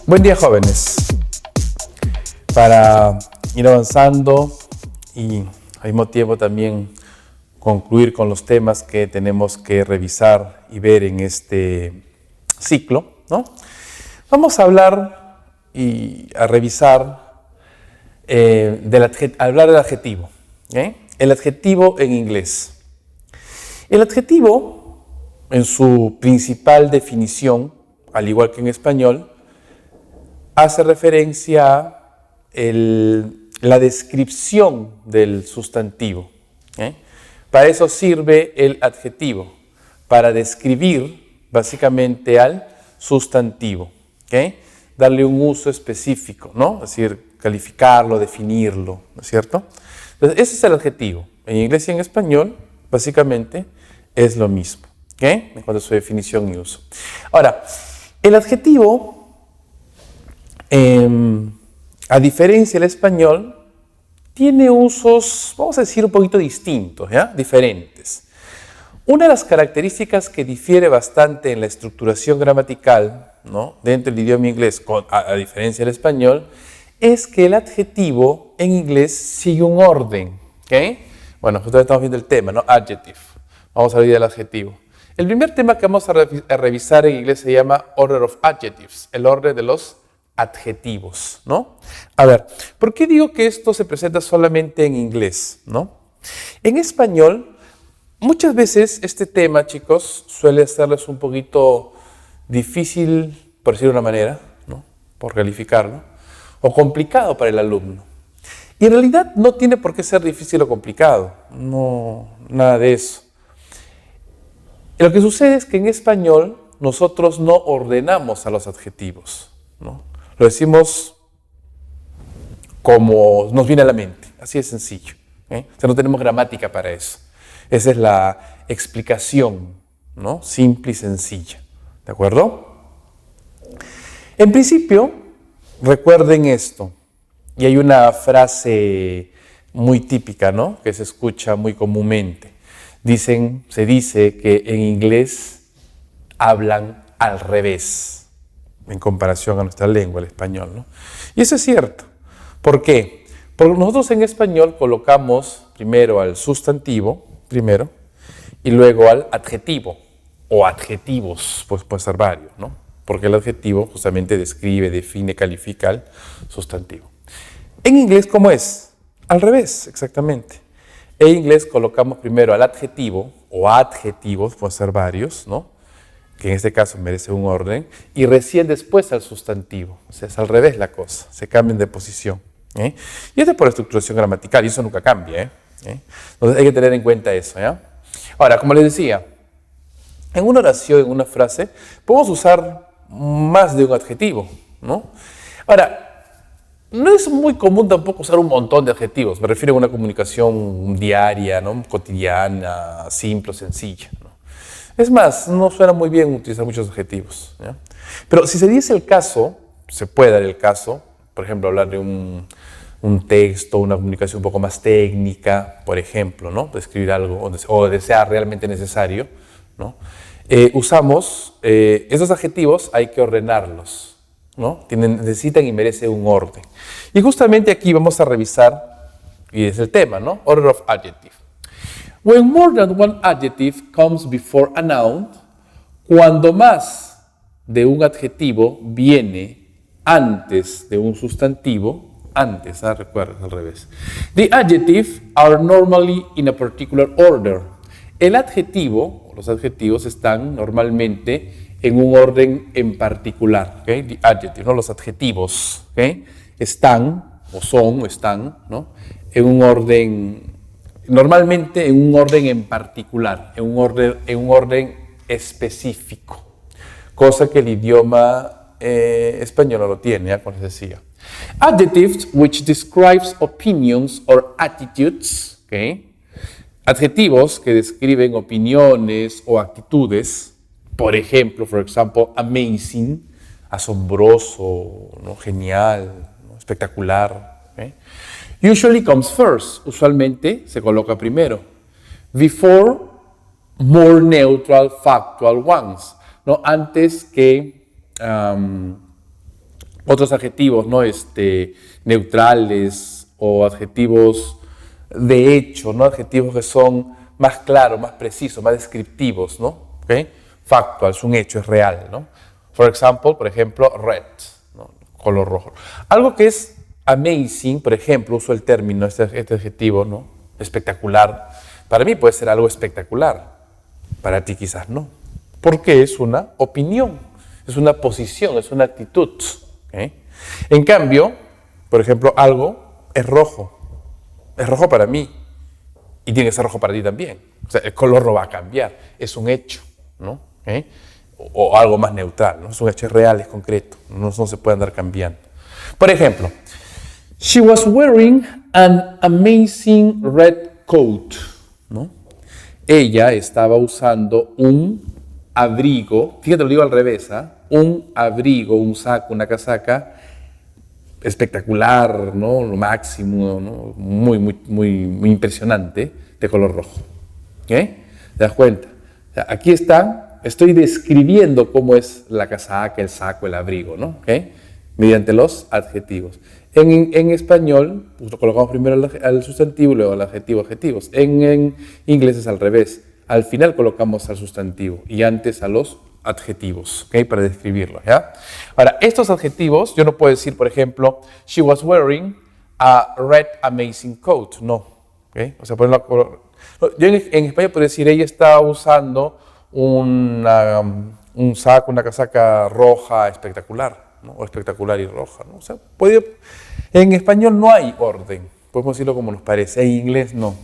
Buen día, jóvenes. Para ir avanzando y al mismo tiempo también concluir con los temas que tenemos que revisar y ver en este ciclo, ¿no? Vamos a hablar y a revisar, hablar del adjetivo. El adjetivo en inglés. El adjetivo, en su principal definición, al igual que en español, hace referencia a la descripción del sustantivo. Para eso sirve el adjetivo, para describir básicamente al sustantivo, darle un uso específico, ¿no? Es decir, calificarlo, definirlo, ¿no es cierto? Entonces, ese es el adjetivo. En inglés y en español, básicamente, es lo mismo, en cuanto a su definición y uso. Ahora, el adjetivo, a diferencia del español, tiene usos, vamos a decir, un poquito distintos, diferentes. Una de las características que difiere bastante en la estructuración gramatical, ¿no?, dentro del idioma inglés, a diferencia del español, es que el adjetivo en inglés sigue un orden. Bueno, nosotros estamos viendo el tema, ¿no? Adjective. Vamos a ver del adjetivo. El primer tema que vamos a revisar en inglés se llama Order of Adjectives, el orden de los adjetivos, ¿no? A ver, ¿por qué digo que esto se presenta solamente en inglés, ¿no? En español, muchas veces este tema, chicos, suele hacerles un poquito difícil, por decirlo de una manera, ¿no?, por calificarlo, o complicado para el alumno. Y en realidad no tiene por qué ser difícil o complicado, no, nada de eso. Lo que sucede es que en español nosotros no ordenamos a los adjetivos, ¿no? Lo decimos como nos viene a la mente, así de sencillo. O sea, no tenemos gramática para eso. Esa es la explicación, ¿no?, simple y sencilla. ¿De acuerdo? En principio, recuerden esto. Y hay una frase muy típica, ¿no?, que se escucha muy comúnmente. Se dice que en inglés hablan al revés en comparación a nuestra lengua, el español, ¿no? Y eso es cierto. ¿Por qué? Porque nosotros en español colocamos primero al sustantivo, y luego al adjetivo, o adjetivos, pues puede ser varios, ¿no? Porque el adjetivo justamente describe, define, califica al sustantivo. En inglés, ¿cómo es? Al revés, exactamente. En inglés colocamos primero al adjetivo, o adjetivos, puede ser varios, ¿no?, que en este caso merece un orden, y recién después al sustantivo. O sea, es al revés la cosa, se cambian de posición. Y esto es por estructuración gramatical, y eso nunca cambia. Entonces hay que tener en cuenta eso. Ahora, como les decía, en una oración, en una frase, podemos usar más de un adjetivo, ¿no? Ahora, no es muy común tampoco usar un montón de adjetivos, me refiero a una comunicación diaria, ¿no?, cotidiana, simple, sencilla, ¿no? Es más, no suena muy bien utilizar muchos adjetivos, pero si se diese el caso, se puede dar el caso, por ejemplo, hablar de un texto, una comunicación un poco más técnica, por ejemplo, ¿no?, describir algo o de sea realmente necesario, ¿no? Usamos esos adjetivos, hay que ordenarlos, ¿no? Necesitan y merecen un orden. Y justamente aquí vamos a revisar, y es el tema, ¿no? Order of Adjective. When more than one adjective comes before a noun, cuando más de un adjetivo viene antes de un sustantivo, recuerda, al revés. The adjectives are normally in a particular order. El adjetivo, los adjetivos están normalmente en un orden en particular. The adjectives, ¿no?, los adjetivos, están, o son, o están, ¿no?, en un orden, normalmente en un orden en particular, en un orden específico, cosa que el idioma español no lo tiene, como les decía. Adjectives which describes opinions or attitudes, adjetivos que describen opiniones o actitudes, por ejemplo, amazing, asombroso, ¿no?, genial, ¿no?, espectacular. Usually comes first, usualmente se coloca primero. Before more neutral factual ones, ¿no?, antes que Otros adjetivos, ¿no? Neutrales o adjetivos de hecho, ¿no? Adjetivos que son más claros, más precisos, más descriptivos, ¿no? ¿Okay? Factual, es un hecho, es real, ¿no? Por ejemplo, red, ¿no? Color rojo. Algo que es amazing, por ejemplo, uso el término, este adjetivo, ¿no? Espectacular. Para mí puede ser algo espectacular, para ti quizás no. Porque es una opinión, es una posición, es una actitud. ¿Okay? En cambio, por ejemplo, algo es rojo para mí y tiene que ser rojo para ti también. O sea, el color no va a cambiar, es un hecho, ¿no? ¿Okay? O algo más neutral, ¿no? Es un hecho real, es concreto, no se puede andar cambiando. Por ejemplo, she was wearing an amazing red coat, ¿no? Ella estaba usando un abrigo, fíjate, lo digo al revés, ¿eh? Un abrigo, un saco, una casaca espectacular, ¿no? Lo máximo, ¿no? Muy impresionante, de color rojo. ¿Okay? ¿Te das cuenta? O sea, aquí estoy describiendo cómo es la casaca, el saco, el abrigo, ¿no? ¿Okay? Mediante los adjetivos. En español, pues, colocamos primero al sustantivo y luego al adjetivo, adjetivos. En inglés es al revés. Al final colocamos al sustantivo y antes a los adjetivos, ¿okay? Para describirlo, ¿ya? Ahora, estos adjetivos, yo no puedo decir, por ejemplo, she was wearing a red amazing coat, no, ¿okay? O sea, yo en español podría decir, ella estaba usando un saco, una casaca roja espectacular, ¿no? O espectacular y roja, ¿no? O sea, en español no hay orden, podemos decirlo como nos parece, en inglés no.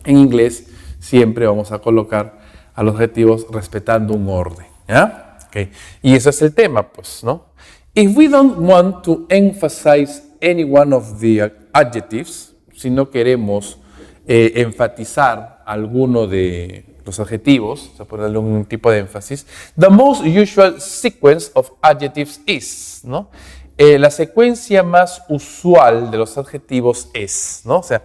En inglés siempre vamos a colocar a los adjetivos respetando un orden, ¿ya? Okay. Y ese es el tema, pues, ¿no? If we don't want to emphasize any one of the adjectives, si no queremos enfatizar alguno de los adjetivos, o sea, ponerle un tipo de énfasis, the most usual sequence of adjectives is, ¿no? La secuencia más usual de los adjetivos es, ¿no? O sea,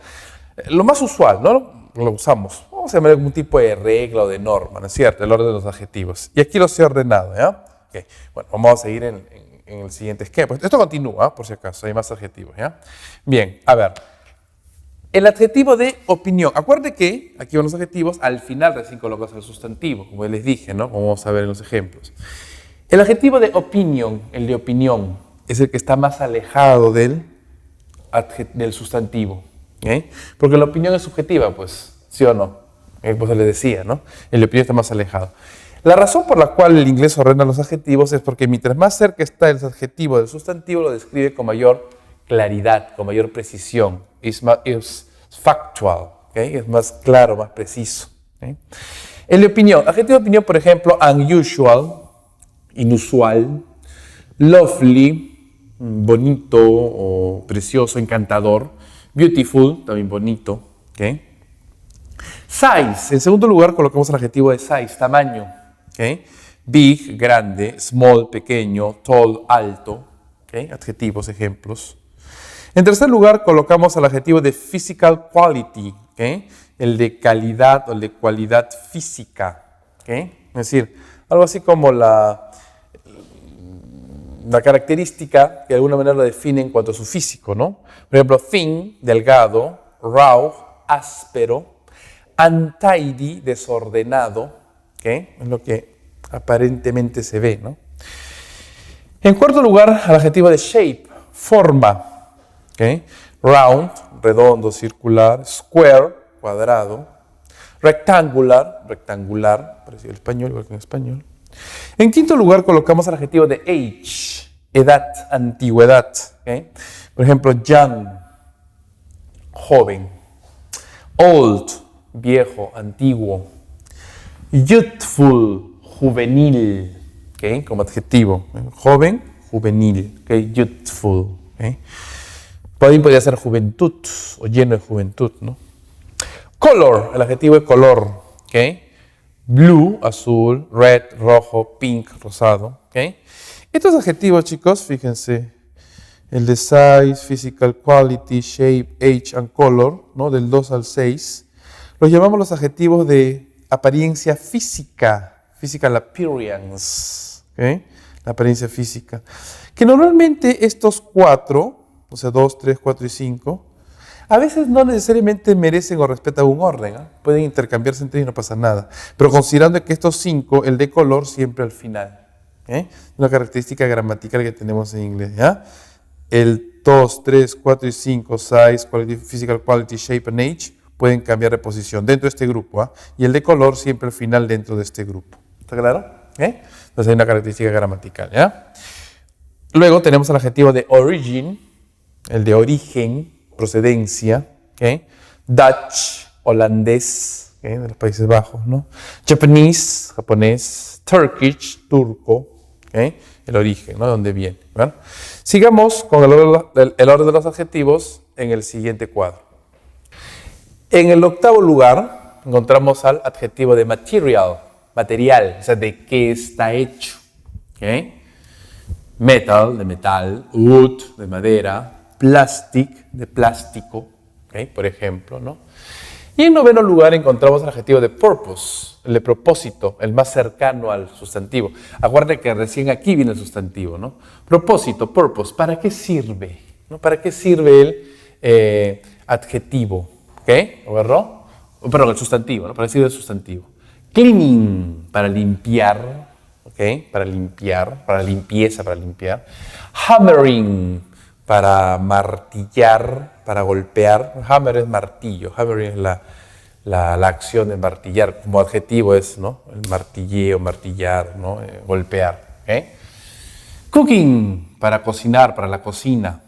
lo más usual, ¿no? Lo usamos. Vamos a llamar algún tipo de regla o de norma, ¿no es cierto? El orden de los adjetivos. Y aquí los he ordenado, ¿ya? Okay. Bueno, vamos a seguir en el siguiente esquema. Pues esto continúa, por si acaso, hay más adjetivos, ¿ya? Bien, a ver. El adjetivo de opinión. Acuérdense que aquí van los adjetivos, al final recién colocas el sustantivo, como les dije, ¿no? Como vamos a ver en los ejemplos. El adjetivo de opinion, el de opinión, es el que está más alejado del sustantivo. ¿Okay? Porque la opinión es subjetiva, pues, ¿sí o no? Pues les decía, ¿no? El de opinión está más alejado. La razón por la cual el inglés ordena los adjetivos es porque mientras más cerca está el adjetivo del sustantivo, lo describe con mayor claridad, con mayor precisión. Es factual, ¿okay? Es más claro, más preciso. ¿Okay? El de opinión, adjetivo de opinión, por ejemplo, unusual, inusual, lovely, bonito o precioso, encantador, beautiful, también bonito. ¿Okay? Size, en segundo lugar colocamos el adjetivo de size, tamaño. ¿Okay? Big, grande, small, pequeño, tall, alto. ¿Okay? Adjetivos, ejemplos. En tercer lugar colocamos el adjetivo de physical quality, ¿okay? El de calidad o el de cualidad física. ¿Okay? Es decir, algo así como la característica que de alguna manera lo define en cuanto a su físico, ¿no? Por ejemplo, thin, delgado, raw, áspero, untidy, desordenado, ¿okay? Es lo que aparentemente se ve, ¿no? En cuarto lugar, el adjetivo de shape, forma, ¿okay? Round, redondo, circular, square, cuadrado, rectangular, parecido al español, igual que en español. En quinto lugar colocamos el adjetivo de age, edad, antigüedad. ¿Okay? Por ejemplo, young, joven. Old, viejo, antiguo. Youthful, juvenil. ¿Okay? Como adjetivo. Joven, juvenil. ¿Okay? Youthful. ¿Okay? También podría ser juventud o lleno de juventud, ¿no? Color, el adjetivo de color. ¿Okay? Blue, azul, red, rojo, pink, rosado. ¿Okay? Estos adjetivos, chicos, fíjense, el de size, physical quality, shape, age and color, ¿no? Del 2 al 6, los llamamos los adjetivos de apariencia física, physical appearance. ¿Okay? La apariencia física. Que normalmente estos 4, o sea, 2, 3, 4 y 5, a veces no necesariamente merecen o respetan un orden, ¿eh? Pueden intercambiarse entre ellos y no pasa nada. Pero considerando que estos 5, el de color siempre al final. Una característica gramatical que tenemos en inglés. ¿Ya? El 2, 3, 4 y 5, size, quality, physical quality, shape and age, pueden cambiar de posición dentro de este grupo. Y el de color siempre al final dentro de este grupo. ¿Está claro? Entonces hay una característica gramatical. ¿Ya? Luego tenemos el adjetivo de origin, el de origen, procedencia, Dutch, holandés, de los Países Bajos, ¿no? Japanese, japonés, Turkish, turco, el origen, ¿no? De dónde viene. ¿Verdad? Sigamos con el orden de los adjetivos en el siguiente cuadro. En el octavo lugar encontramos al adjetivo de material, o sea, de qué está hecho. Metal, de metal, wood, de madera, plastic, de plástico, por ejemplo, ¿no? Y en noveno lugar encontramos el adjetivo de purpose, el de propósito, el más cercano al sustantivo. Acuérdense que recién aquí viene el sustantivo, ¿no? Propósito, purpose, ¿para qué sirve? ¿No? ¿Para qué sirve el adjetivo? ¿Agarró? Perdón, el sustantivo, ¿no? Para decir el sustantivo. Cleaning, para limpiar, para limpiar, para limpieza, para limpiar. Hammering, para martillar, para golpear. Hammer es martillo, hammering es la acción de martillar, como adjetivo es, ¿no? El martilleo, martillar, ¿no? Golpear. Cooking, para cocinar, para la cocina.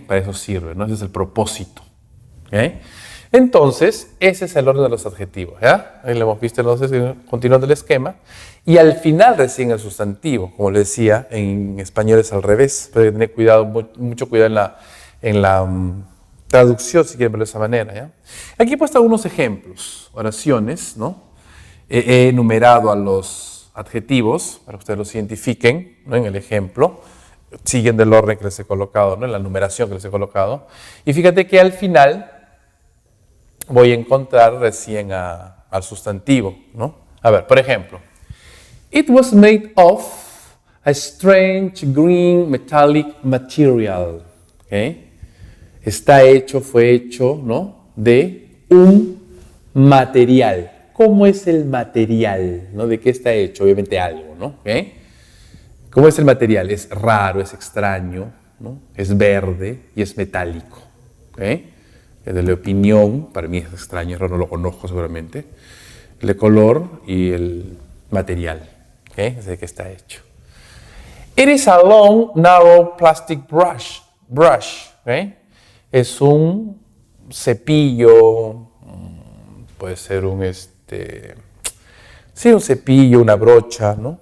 Para eso sirve, ¿no? Ese es el propósito. Entonces, ese es el orden de los adjetivos. ¿Ya? Ahí lo hemos visto entonces, continuando el esquema. Y al final recién el sustantivo. Como les decía, en español es al revés. Pero hay que tener cuidado, mucho cuidado en la traducción, si quieren verlo de esa manera. ¿Ya? Aquí he puesto algunos ejemplos, oraciones, ¿no? He enumerado a los adjetivos para que ustedes los identifiquen, ¿no? En el ejemplo. Siguen del orden que les he colocado, ¿no? En la numeración que les he colocado. Y fíjate que al final voy a encontrar recién al sustantivo, ¿no? A ver, por ejemplo. It was made of a strange green metallic material. Fue hecho, ¿no? De un material. ¿Cómo es el material? ¿No? ¿De qué está hecho? Obviamente algo, ¿no? ¿Cómo es el material? Es raro, es extraño, ¿no? Es verde y es metálico. El de la opinión, para mí es extraño, no lo conozco seguramente. El de color y el material, es de que está hecho. It is a long, narrow plastic brush. Es un cepillo, puede ser un cepillo, una brocha, ¿no?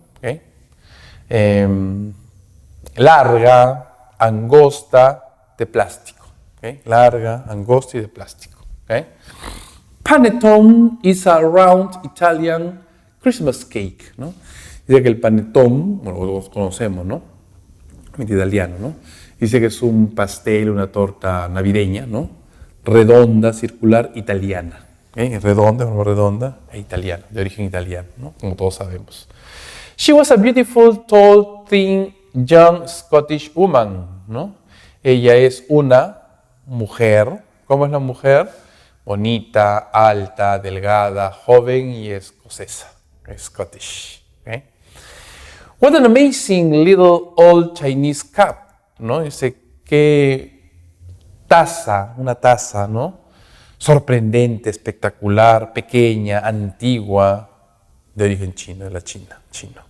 Larga, angosta, de plástico. Larga, angosta y de plástico. Panettone is a round Italian Christmas cake, ¿no? Dice que el panettone, bueno, lo conocemos, ¿no? En italiano, ¿no? Dice que es un pastel, una torta navideña, ¿no? Redonda, circular, italiana. Redonda e italiana, de origen italiano, ¿no? Como todos sabemos. She was a beautiful, tall, thin, young Scottish woman, ¿no? Ella es una mujer. ¿Cómo es la mujer? Bonita, alta, delgada, joven y escocesa. Scottish. What an amazing little old Chinese cup, ¿no? Dice, qué taza, una taza, ¿no? Sorprendente, espectacular, pequeña, antigua, de origen chino, de la China, chino.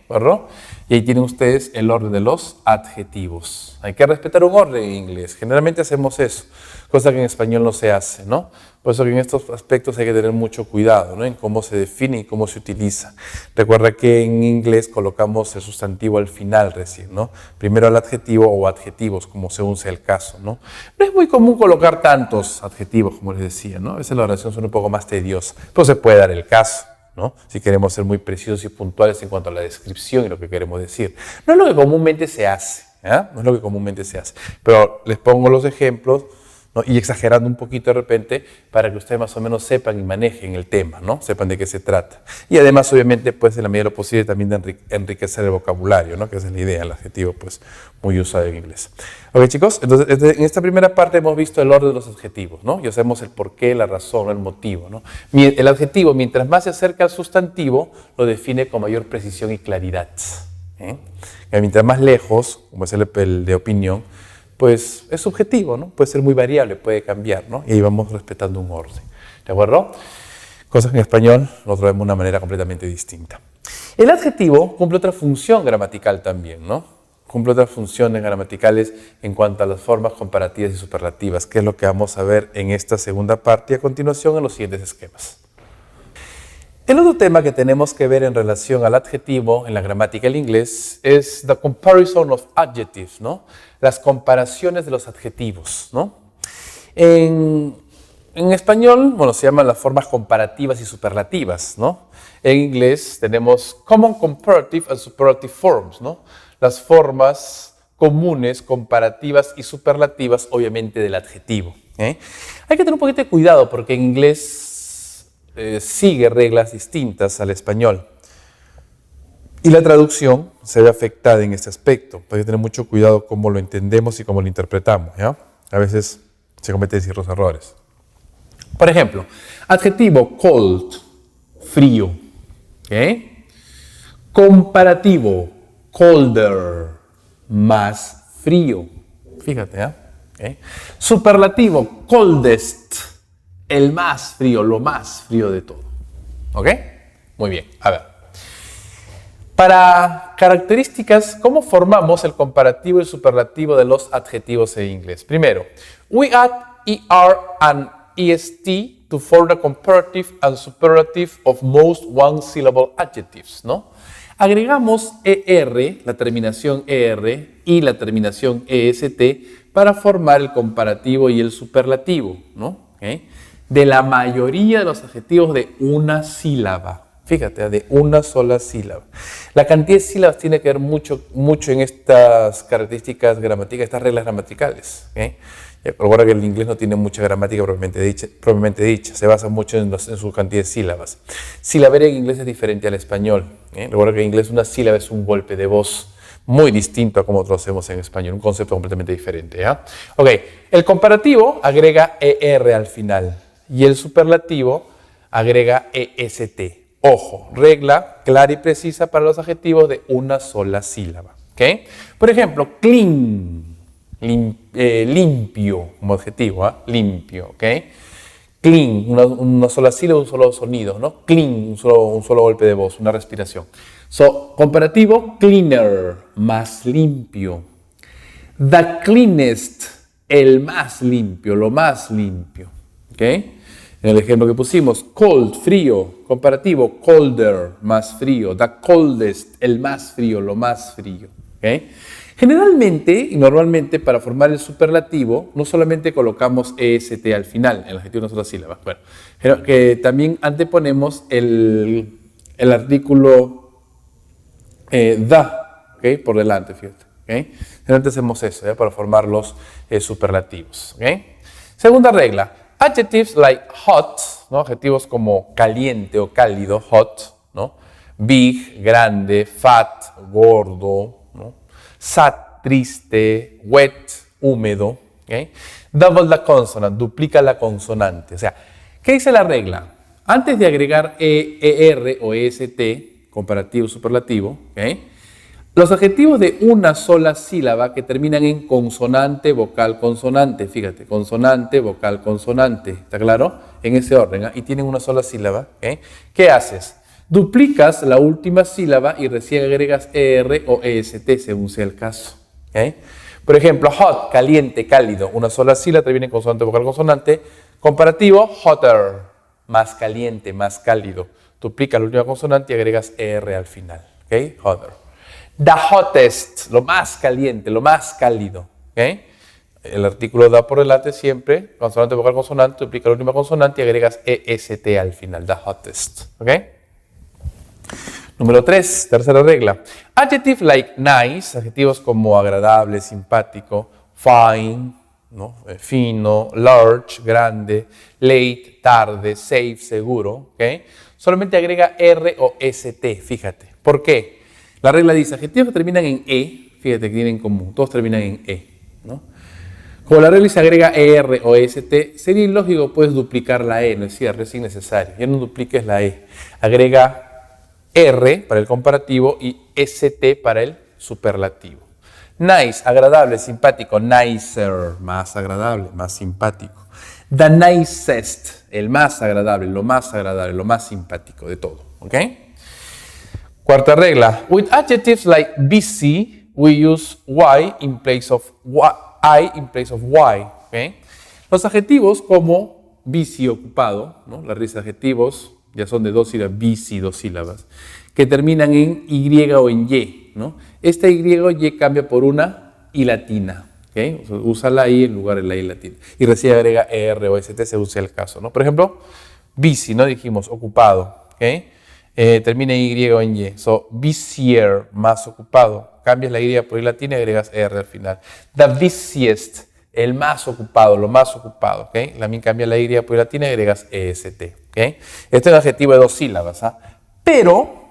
¿Verdad? Y ahí tienen ustedes el orden de los adjetivos. Hay que respetar un orden en inglés. Generalmente hacemos eso, cosa que en español no se hace, ¿no? Por eso que en estos aspectos hay que tener mucho cuidado, ¿no? En cómo se define y cómo se utiliza. Recuerda que en inglés colocamos el sustantivo al final recién, ¿no? Primero el adjetivo o adjetivos, como según sea el caso, ¿no? No es muy común colocar tantos adjetivos, como les decía, ¿no? A veces la oración son un poco más tediosa, pero se puede dar el caso, ¿no? Si queremos ser muy precisos y puntuales en cuanto a la descripción y lo que queremos decir. No es lo que comúnmente se hace, ¿eh? No es lo que comúnmente se hace. Pero les pongo los ejemplos, ¿no? Y exagerando un poquito de repente para que ustedes más o menos sepan y manejen el tema, ¿no? Sepan de qué se trata. Y además, obviamente, pues en la medida de lo posible también de enriquecer el vocabulario, ¿no? Que esa es la idea, el adjetivo pues muy usado en inglés. Ok, chicos, entonces en esta primera parte hemos visto el orden de los adjetivos, ¿no? Ya sabemos el porqué, la razón, el motivo, ¿no? El adjetivo, mientras más se acerca al sustantivo, lo define con mayor precisión y claridad. Y mientras más lejos, como es el de opinión, pues es subjetivo, ¿no? Puede ser muy variable, puede cambiar, ¿no? Y ahí vamos respetando un orden, ¿de acuerdo? Cosas que en español nosotros vemos de una manera completamente distinta. El adjetivo cumple otra función gramatical también, ¿no? Cumple otras funciones gramaticales en cuanto a las formas comparativas y superlativas, que es lo que vamos a ver en esta segunda parte y a continuación en los siguientes esquemas. El otro tema que tenemos que ver en relación al adjetivo en la gramática del inglés es the comparison of adjectives, ¿no? Las comparaciones de los adjetivos, ¿no? En español, bueno, se llaman las formas comparativas y superlativas, ¿no? En inglés tenemos common comparative and superlative forms, ¿no? Las formas comunes, comparativas y superlativas, obviamente, del adjetivo. Hay que tener un poquito de cuidado porque en inglés sigue reglas distintas al español. Y la traducción se ve afectada en este aspecto. Hay que tener mucho cuidado cómo lo entendemos y cómo lo interpretamos, ¿ya? A veces se cometen ciertos errores. Por ejemplo, adjetivo cold, frío. ¿Okay? Comparativo, colder, más frío. Fíjate, ¿eh? ¿Okay? Superlativo, coldest, el más frío, lo más frío de todo. ¿Ok? Muy bien, a ver. Para características, ¿cómo formamos el comparativo y superlativo de los adjetivos en inglés? Primero, we add ER and EST to form the comparative and superlative of most one-syllable adjectives, ¿no? Agregamos ER, la terminación ER y la terminación EST para formar el comparativo y el superlativo, ¿no? ¿Okay? De la mayoría de los adjetivos de una sílaba. Fíjate, de una sola sílaba. La cantidad de sílabas tiene que ver mucho en estas características gramaticales, estas reglas gramaticales. ¿Okay? Recuerda que el inglés no tiene mucha gramática propiamente dicha. Se basa mucho en su cantidad de sílabas. Silabería en inglés es diferente al español. Recuerda que en inglés una sílaba es un golpe de voz muy distinto a como lo hacemos en español. Un concepto completamente diferente. ¿Ya? Ok, el comparativo agrega ER al final y el superlativo agrega EST. Ojo, regla clara y precisa para los adjetivos de una sola sílaba. ¿Okay? Por ejemplo, clean, limpio como adjetivo, ¿eh? Limpio. ¿Okay? Clean, una sola sílaba, un solo sonido, ¿no? Clean, un solo golpe de voz, una respiración. So, comparativo, cleaner, más limpio. The cleanest, el más limpio, lo más limpio. ¿Okay? En el ejemplo que pusimos, cold, frío, comparativo, colder, más frío, the coldest, el más frío, lo más frío. ¿Okay? Generalmente y normalmente para formar el superlativo no solamente colocamos EST al final, en el adjetivo de una sola sílaba, bueno, que también anteponemos el artículo the, ¿okay? Por delante, fíjate. ¿Okay? Generalmente hacemos eso, ¿ya? Para formar los superlativos. ¿Okay? Segunda regla. Adjectives like hot, ¿no? Adjetivos como caliente o cálido, hot, ¿no? Big, grande, fat, gordo, ¿no? Sad, triste, wet, húmedo. ¿Okay? Double the consonant, duplica la consonante. O sea, ¿qué dice la regla? Antes de agregar ER o EST, comparativo, superlativo, ¿okay? Los adjetivos de una sola sílaba que terminan en consonante, vocal, consonante. Fíjate, consonante, vocal, consonante. ¿Está claro? En ese orden. ¿Eh? Y tienen una sola sílaba. ¿Eh? ¿Qué haces? Duplicas la última sílaba y recién agregas ER o EST según sea el caso. ¿Eh? Por ejemplo, hot, caliente, cálido. Una sola sílaba termina en consonante, vocal, consonante. Comparativo, hotter, más caliente, más cálido. Duplica la última consonante y agregas ER al final. ¿Okay? Hotter. The hottest, lo más caliente, lo más cálido. ¿Okay? El artículo da por delante siempre, consonante, vocal, consonante, duplica la última consonante y agregas EST al final, the hottest. ¿Okay? Número 3, tercera regla. Adjective like nice, adjetivos como agradable, simpático, fine, ¿no? Fino, large, grande, late, tarde, safe, seguro. ¿Okay? Solamente agrega R o ST, fíjate. ¿Por qué? La regla dice, adjetivos que terminan en E, fíjate que tienen en común, todos terminan en E. ¿No? Como la regla dice agrega ER o ST, sería ilógico, puedes duplicar la E, no es cierto, es innecesario. Ya no dupliques la E. Agrega R para el comparativo y ST para el superlativo. Nice, agradable, simpático. Nicer, más agradable, más simpático. The nicest, el más agradable, lo más simpático de todo. ¿Ok? Cuarta regla. With adjectives like busy, we use I in place of Y. ¿Okay? Los adjetivos como busy, ocupado, ¿no? Las raíces de adjetivos ya son de dos sílabas, busy, dos sílabas, que terminan en Y o en Y. ¿No? Esta Y o Y cambia por una I latina. ¿Okay? O sea, usa la I en lugar de la I latina. Y recién agrega ER o ST según sea el caso. ¿No? Por ejemplo, busy, ¿no? Dijimos ocupado. ¿Okay? Termina en Y o en Y. So, busier, más ocupado. Cambias la Y por I latina y agregas ER al final. The busiest, el más ocupado, lo más ocupado. ¿Okay? También cambias la Y por I latina y agregas EST. ¿Okay? Este es un adjetivo de dos sílabas. ¿Ah? Pero,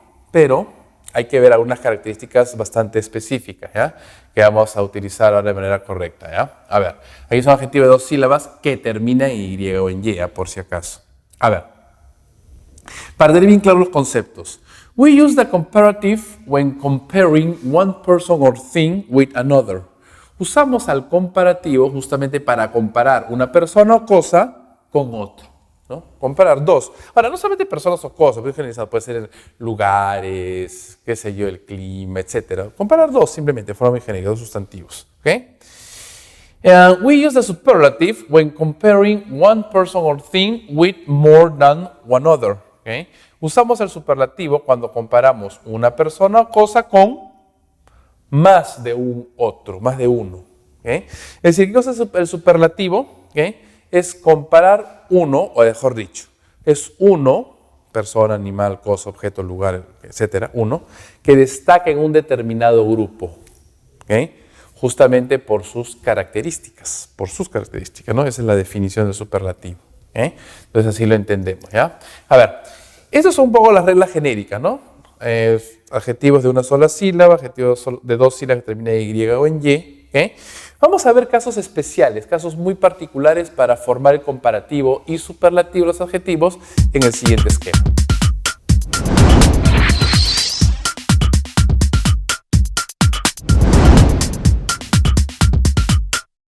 hay que ver algunas características bastante específicas, ¿ya? Que vamos a utilizar ahora de manera correcta, ¿ya? A ver, aquí es un adjetivo de dos sílabas que termina en Y o en Y, ¿ya? Por si acaso. A ver, para tener bien claros los conceptos. We use the comparative when comparing one person or thing with another. Usamos al comparativo justamente para comparar una persona o cosa con otro. ¿No? Comparar dos. Ahora, no solamente personas o cosas, puede ser lugares, qué sé yo, el clima, etc. Comparar dos simplemente, de forma genérica, dos sustantivos. ¿Okay? We use the superlative when comparing one person or thing with more than one other. ¿Okay? Usamos el superlativo cuando comparamos una persona o cosa con más de un otro, más de uno. ¿Okay? Es decir, ¿qué cosa es el superlativo? ¿Okay? Es comparar uno, o mejor dicho, es uno, persona, animal, cosa, objeto, lugar, etcétera, uno, que destaca en un determinado grupo, ¿okay? Justamente por sus características, ¿no? Esa es la definición del superlativo, ¿okay? Entonces así lo entendemos, ¿ya? A ver, esas son un poco las reglas genéricas, ¿no? Adjetivos de una sola sílaba, adjetivos de dos sílabas que terminan en Y o en Y, ¿okay? Vamos a ver casos especiales, casos muy particulares para formar el comparativo y superlativo de los adjetivos en el siguiente esquema.